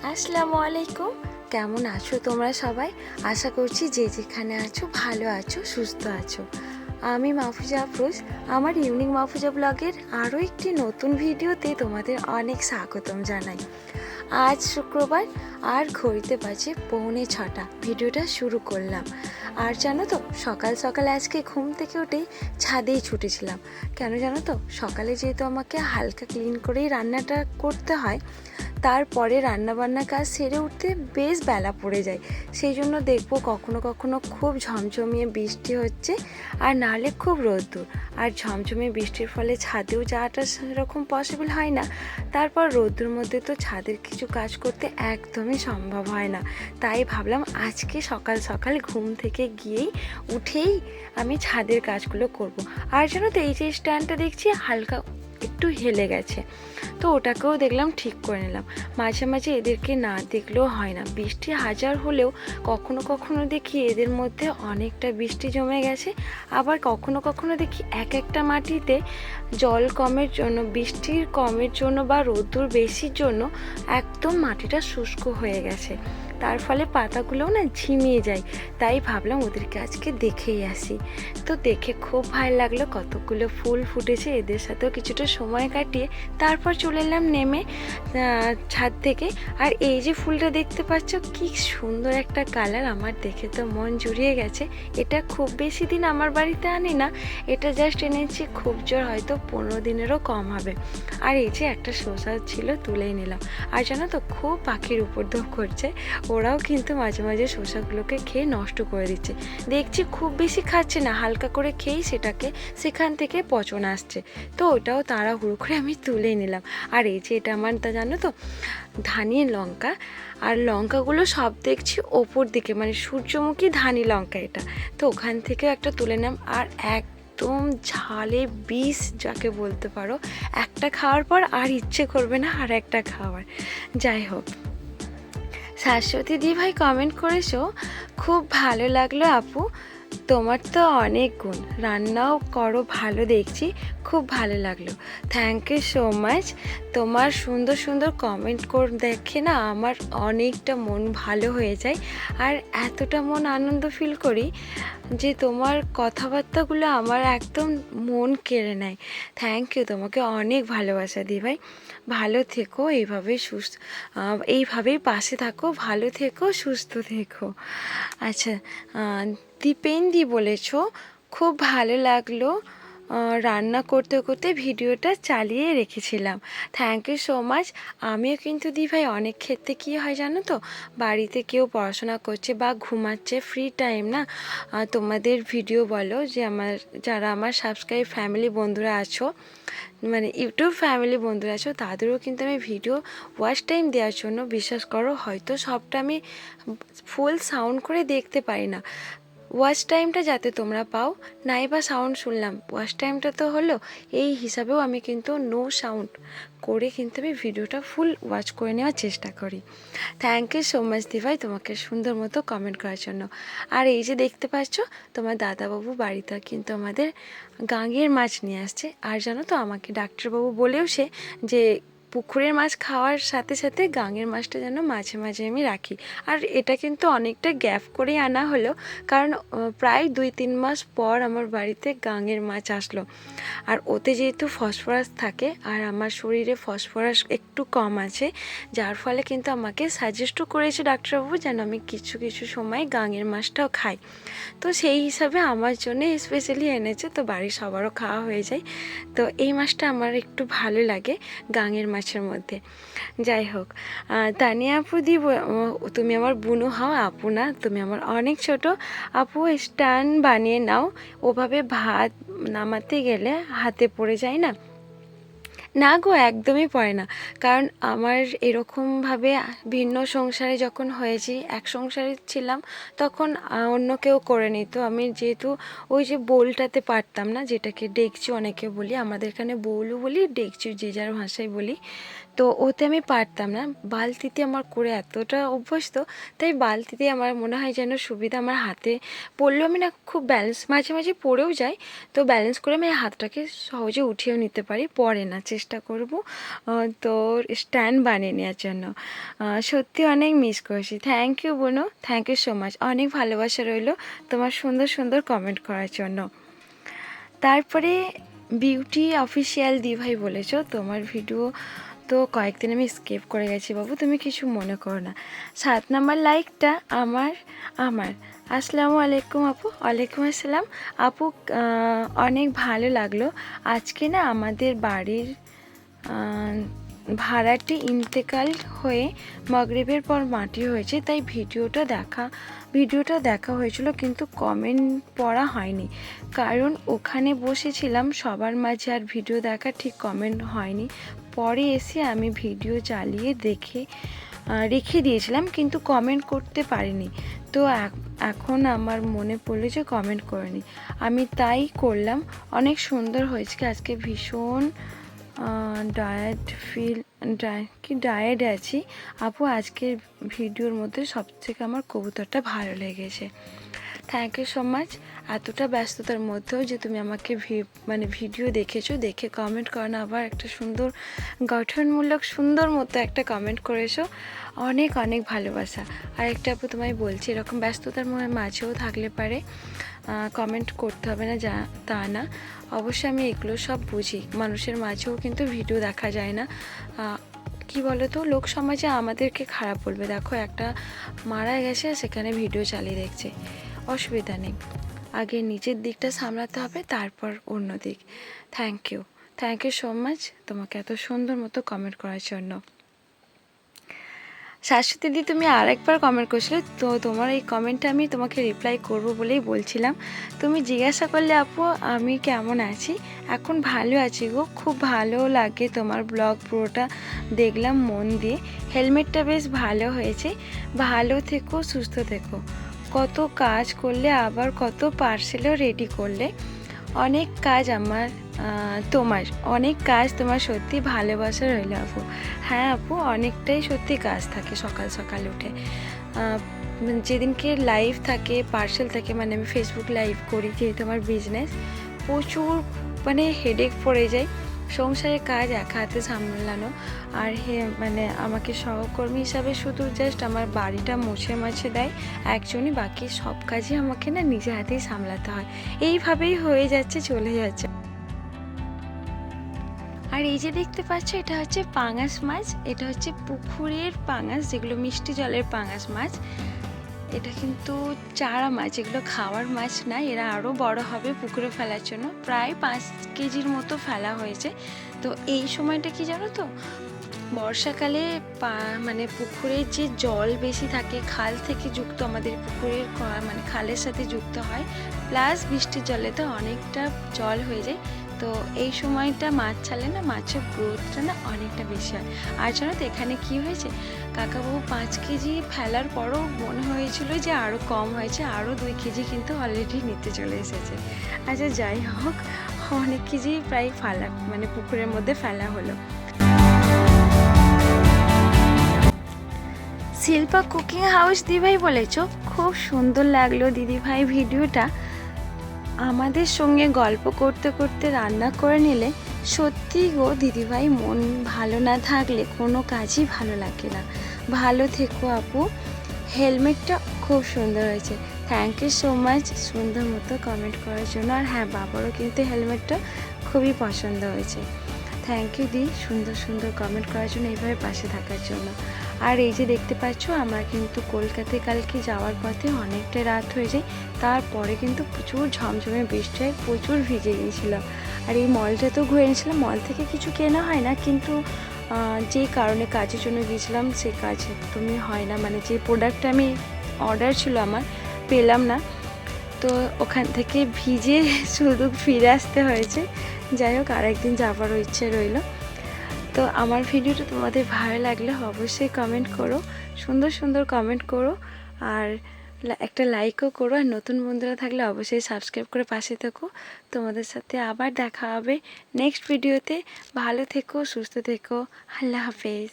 আসসালামু আলাইকুম। কেমন আছো তোমরা সবাই? আশা করছি যে যেখানে আছো ভালো আছো, সুস্থ আছো। আমি মাহফুজা আফরোজ। আমার ইউনিক মাহফুজা ব্লগের আরও একটি নতুন ভিডিওতে তোমাদের অনেক স্বাগতম জানাই। আজ শুক্রবার আর ঘড়িতে বাজে 6:45। ভিডিওটা শুরু করলাম। আর জানো তো, সকাল সকাল আজকে ঘুম থেকে উঠেই ছাদেই ছুটেছিলাম। কেন জানো তো, সকালে যেহেতু আমাকে হালকা ক্লিন করেই রান্নাটা করতে হয়, তারপরে রান্নাবান্না কাজ সেরে উঠতে বেশ বেলা পড়ে যায়। সেই জন্য দেখবো কখনো কখনো খুব ঝমঝমিয়ে বৃষ্টি হচ্ছে, আর নাহলে খুব রোদ্দুর। আর ঝমঝমিয়ে বৃষ্টির ফলে ছাদেও যাওয়াটা সেরকম পসিবল হয় না। তারপর রোদ্দুর মধ্যে তো ছাদের কিছু কাজ করতে একদমই সম্ভব হয় না। তাই ভাবলাম আজকে সকাল সকাল ঘুম থেকে গিয়েই উঠেই আমি ছাদের কাজগুলো করব। আর জানো তো, এই যে স্ট্যান্ডটা দেখছি হালকা একটু হেলে গেছে, তো ওটাকেও দেখলাম ঠিক করে নিলাম। মাঝে মাঝে এদেরকে না দেখলেও হয় না। বৃষ্টি হাজার হলেও কখনো কখনো দেখি এদের মধ্যে অনেকটা বৃষ্টি জমে গেছে, আবার কখনো কখনো দেখি এক একটা মাটিতে জল কমের জন্য, বৃষ্টির কমের জন্য বা রোদ্দুর বেশির জন্য একদম মাটিটা শুষ্ক হয়ে গেছে। তার ফলে পাতাগুলোও না ঝিমিয়ে যায়। তাই ভাবলাম ওদেরকে আজকে দেখেই আসি। তো দেখে খুব ভালো লাগলো, কতগুলো ফুল ফুটেছে, এদের সাথেও কিছুটা সময় কাটিয়ে তারপর চলে এলাম নেমে ছাদ থেকে। আর এই যে ফুলটা দেখতে পাচ্ছ, কি সুন্দর একটা কালার, আমার দেখে তো মন জুড়িয়ে গেছে। এটা খুব বেশি দিন আমার বাড়িতে আনি না, এটা জাস্ট এনেছি খুব জোর হয়তো 15 দিনেরও কম হবে। আর এই যে একটা শসা ছিল, তুলেই নিলাম। আর জানো তো, খুব পাখির উপদ্রব করছে, ওরাও কিন্তু মাঝে মাঝে শসাগুলোকে খেয়ে নষ্ট করে দিচ্ছে। দেখছি খুব বেশি খাচ্ছে না, হালকা করে খেয়েই সেখান থেকে পচন আসছে। তো ওটাও তাড়াহুড়ো করে আমি তুলে নিলাম। আর এই যে এটা আমার, তা জানো তো, ধানি লঙ্কা। আর লঙ্কাগুলো সব দেখছি ওপর দিকে, মানে সূর্যমুখী ধানি লঙ্কা এটা। তো ওখান থেকেও একটা তুলে নিলাম। আর একদম ঝালে বিষ যাকে বলতে পারো, একটা খাওয়ার পর আর ইচ্ছে করবে না আর একটা খাওয়ার। যাই হোক, শাশ্বতী দি ভাই কমেন্ট করেছো, খুব ভালো লাগলো আপু, তোমার তো অনেক গুণ, রান্নাও করো ভালো দেখছি, খুব ভালো লাগলো। Thank you so much. তোমার সুন্দর সুন্দর কমেন্ট দেখে না আমার অনেকটা মন ভালো হয়ে যায়। আর এতটা মন আনন্দ ফিল করি যে তোমার কথাবার্তাগুলো আমার একদম মন কেড়ে নেয়। থ্যাংক ইউ, তোমাকে অনেক ভালোবাসা দি ভাই। ভালো থেকো, এইভাবেই পাশে থাকো, ভালো থেকো, সুস্থ থেকো। আচ্ছা, দীপেন্দি বলেছো, খুব ভালো লাগলো, রান্না করতে করতে ভিডিওটা চালিয়ে রেখেছিলাম। Thank you so much. আমিও কিন্তু দিভাই অনেক ক্ষেত্রে কী হয় জানো তো, বাড়িতে কেউ পড়াশোনা করছে বা ঘুমাচ্ছে, ফ্রি টাইম না, তোমাদের ভিডিও বলো, যে যারা আমার সাবস্ক্রাইব ফ্যামিলি বন্ধুরা আছো, মানে ইউটিউব ফ্যামিলি বন্ধুরা আছো, তাদেরও কিন্তু আমি ভিডিও ওয়াচ টাইম দেওয়ার জন্য, বিশ্বাস করো হয়তো সবটা আমি ফুল সাউন্ড করে দেখতে পারি না। ওয়াচ টাইমটা যাতে তোমরা পাও, নাই বা সাউন্ড শুনলাম, ওয়াচ টাইমটা তো হলো, এই হিসাবেও আমি কিন্তু নো সাউন্ড করে কিন্তু আমি ভিডিওটা ফুল ওয়াচ করে নেওয়ার চেষ্টা করি। থ্যাংক ইউ সো মাচ দিভাই, তোমাকে সুন্দর মতো কমেন্ট করার জন্য। আর এই যে দেখতে পাচ্ছ, তোমার দাদাবাবু বাড়িতে কিন্তু আমাদের গাঙের মাছ নিয়ে আসছে। আর জানো তো, আমাকে ডাক্তারবাবু বলেওছে যে পুকুরের মাছ খাওয়ার সাথে সাথে গাঙের মাছটা যেন মাঝে মাঝে আমি রাখি। আর এটা কিন্তু অনেকটা গ্যাপ করেই আনা হলো, কারণ প্রায় 2-3 মাস পর আমার বাড়িতে গাঙের মাছ আসলো। আর ওতে যেহেতু ফসফরাস থাকে, আর আমার শরীরে ফসফরাস একটু কম আছে, যার ফলে কিন্তু আমাকে সাজেস্টও করেছে ডাক্তারবাবু যেন আমি কিছু কিছু সময় গাঙের মাছটাও খাই। তো সেই হিসাবে আমার জন্য স্পেশালি এনেছে, তো বাড়ির সবারও খাওয়া হয়ে যায়। তো এই মাছটা আমার একটু ভালো লাগে গাঙের মাছের মধ্যে। যাই হোক, তানিয়া আপু দি, তুমি আমার বুনু হও, আপু না, তুমি আমার অনেক ছোট। আপু স্ট্যান্ড বানিয়ে নাও, ওভাবে ভাত নামাতে গেলে হাতে পড়ে যায় না। না গো, একদমই পড়ে না। কারণ আমার এরকমভাবে ভিন্ন সংসারে যখন হয়েছি, এক সংসারে ছিলাম তখন অন্য কেউ করে নিত। আমি যেহেতু ওই যে বোলটাতে পারতাম না, যেটাকে ডেকচি অনেকে বলি, আমাদের এখানে বৌলু বলি, ডেকচি যে যার ভাষায় বলি। তো ওতে আমি পারতাম না, বালতিতে আমার করে এতটা অভ্যস্ত, তাই বালতিতে আমার মনে হয় যেন সুবিধা। আমার হাতে পড়লেও আমি না খুব ব্যালেন্স, মাঝে মাঝে পড়েও যাই, তো ব্যালেন্স করে আমি হাতটাকে সহজে উঠিয়েও নিতে পারি, পড়ে না। চেষ্টা করব তো স্ট্যান্ড বানিয়ে নেওয়ার জন্য। সত্যি অনেক মিস করছি। থ্যাংক ইউ বোনো, থ্যাংক ইউ সো মাচ। অনেক ভালোবাসা রইলো তোমার সুন্দর সুন্দর কমেন্ট করার জন্য। তারপরে বিউটি অফিসিয়াল দিভাই বলেছো তোমার ভিডিও তো কয়েকদিন আমি স্কিপ করে গেছি বাবু, তুমি কিছু মনে করো না। 7 নাম্বার লাইকটা আমার আমার আসসালামু আলাইকুম আপু। ওয়ালাইকুম আসসালাম আপু, অনেক ভালো লাগলো। আজকে না আমাদের বাড়ির ভাড়াটি ইন্তেকাল হয়ে মাগরিবের পর মাটি হয়েছে, তাই ভিডিওটা দেখা হয়েছিল, কিন্তু কমেন্ট পড়া হয়নি, কারণ ওখানে বসেছিলাম সবার মাঝে, আর ভিডিও দেখা ঠিক কমেন্ট হয়নি। পরে এসে আমি ভিডিও চালিয়ে রেখে দিয়েছিলাম, কিন্তু কমেন্ট করতে পারিনি। তো এখন আমার মনে পড়লো যে কমেন্ট করিনি, আমি তাই করলাম। অনেক সুন্দর হয়েছে আজকে, ভীষণ ডায়েট আছি আপু। আজকের ভিডিওর মধ্যে সবথেকে আমার কবুতরটা ভালো লেগেছে। Thank you so much. এতটা ব্যস্ততার মধ্যেও যে তুমি আমাকে ভিডিও দেখেছো, দেখে কমেন্ট করো না, আবার একটা সুন্দর গঠনমূলক সুন্দর মতো একটা কমেন্ট করেছো, অনেক অনেক ভালোবাসা। আর একটা আপু তোমায় বলছি, এরকম ব্যস্ততার মাঝেও থাকলে পারে কমেন্ট করতে হবে না, যা তা না। অবশ্যই আমি এগুলো সব বুঝি, মানুষের মাঝেও কিন্তু ভিডিও দেখা যায় না। কি বলো তো, লোক সমাজে আমাদেরকে খারাপ বলবে, দেখো একটা মারা গেছে সেখানে ভিডিও চালিয়ে দেখছে, অসুবিধা নেই, আগে নিজের দিকটা সামলাতে হবে, তারপর অন্য দিক। থ্যাংক ইউ সো মাচ তোমাকে এত সুন্দর মতো কমেন্ট করার জন্য। শাশ্বতী দিদি, তুমি আরেকবার কমেন্ট করছিলে, তো তোমার এই কমেন্টটা আমি তোমাকে রিপ্লাই করব বলেই বলছিলাম। তুমি জিজ্ঞাসা করলে আপু আমি কেমন আছি, এখন ভালো আছি গো, খুব ভালো লাগে তোমার ব্লগ, পুরোটা দেখলাম মন দিয়ে। হেলমেটটা বেশ ভালো হয়েছে, ভালো থেকো, সুস্থ থেকো। কত কাজ করলে, আবার কত পার্সেলও রেডি করলে, অনেক কাজ তোমার সত্যি ভালোবাসা রইল আপু। হ্যাঁ আপু, অনেকটাই সত্যি কাজ থাকে সকাল সকাল উঠে। যেদিনকে লাইভ থাকে, পার্সেল থাকে, মানে আমি ফেসবুক লাইভ করি, যেহেতু আমার বিজনেস, প্রচুর হেডেক পড়ে যায়। সংসারের কাজ এক হাতে সামলানো, আর আমাকে সহকর্মী হিসাবে শুধু জাস্ট আমার বাড়িটা মুছে দেয় একজনই, বাকি সব কাজই আমাকে না নিজে হাতেই সামলাতে হয়। এইভাবেই হয়ে যাচ্ছে, চলে যাচ্ছে। আর এই যে দেখতে পাচ্ছ, এটা হচ্ছে পাঙাশ মাছ, এটা হচ্ছে পুকুরের পাঙাশ, যেগুলো মিষ্টি জলের পাঙাশ মাছ। এটা কিন্তু চারা মাছ, এগুলো খাওয়ার মাছ না, এরা আরও বড় হবে পুকুরে ফেলার জন্য। প্রায় 5 কেজির মতো ফেলা হয়েছে। তো এই সময়টা কি জানো তো, বর্ষাকালে পুকুরের যে জল বেশি থাকে, খাল থেকে যুক্ত, আমাদের পুকুরের খালের সাথে যুক্ত হয়, প্লাস বৃষ্টির জলে তো অনেকটা জল হয়ে যায়। তো এই সময়টা মাছ ছাড়লে না, মাছের গ্রোথটা না অনেকটা বেশি হয়। আর জানো তো এখানে কি হয়েছে, কাকাবাবু 5 কেজি ফেলার পরও মনে হয়েছিল যে আরও কম হয়েছে, আরও 2 কেজি কিন্তু অলরেডি নিতে চলে এসেছে। আচ্ছা যাই হোক, অনেক কেজি প্রায় পুকুরের মধ্যে ফেলা হলো। শিল্পা কুকিং হাউস দিদিভাই বলেছ, খুব সুন্দর লাগলো দিদিভাই ভিডিওটা। আমাদের সঙ্গে গল্প করতে করতে রান্না করে নিলে সত্যি গো দিদিভাই, মন ভালো না থাকলে কোনো কাজই ভালো লাগে না। ভালো থেকো আপু। হেলমেটটা খুব সুন্দর হয়েছে, থ্যাংক ইউ সো মাচ সুন্দর মতো কমেন্ট করার জন্য। আর হ্যাঁ, বাবারও কিন্তু হেলমেটটা খুবই পছন্দ হয়েছে। থ্যাংক ইউ দি, সুন্দর সুন্দর কমেন্ট করার জন্য, এইভাবে পাশে থাকার জন্য। আর এই যে দেখতে পাচ্ছ, আমরা কিন্তু কলকাতায় কালকে যাওয়ার পথে অনেকটা রাত হয়ে যায়, তারপরে কিন্তু প্রচুর ঝমঝমে বৃষ্টি হয়, প্রচুর ভিজে গিয়েছিলাম। আর এই মলটা তো ঘুরে এনেছিলাম, মল থেকে কিছু কেনা হয় না, কিন্তু যে কারণে কাজের জন্য গিয়েছিলাম সে কাজ একদমই হয় না, যে প্রোডাক্টটা আমি অর্ডার ছিল আমার পেলাম না, তো ওখান থেকে ভিজে শুধু ফিরে আসতে হয়েছে। যাই হোক, আরেকদিন যাবারও ইচ্ছে রইল। তো আমার ভিডিওটা তোমাদের ভালো লাগলে অবশ্যই কমেন্ট করো, সুন্দর সুন্দর কমেন্ট করো, আর একটা লাইকও করো, আর নতুন বন্ধুরা থাকলে অবশ্যই সাবস্ক্রাইব করে পাশে থেকো। তোমাদের সাথে আবার দেখা হবে নেক্সট ভিডিওতে। ভালো থেকো, সুস্থ থেকো, আল্লাহ হাফেজ।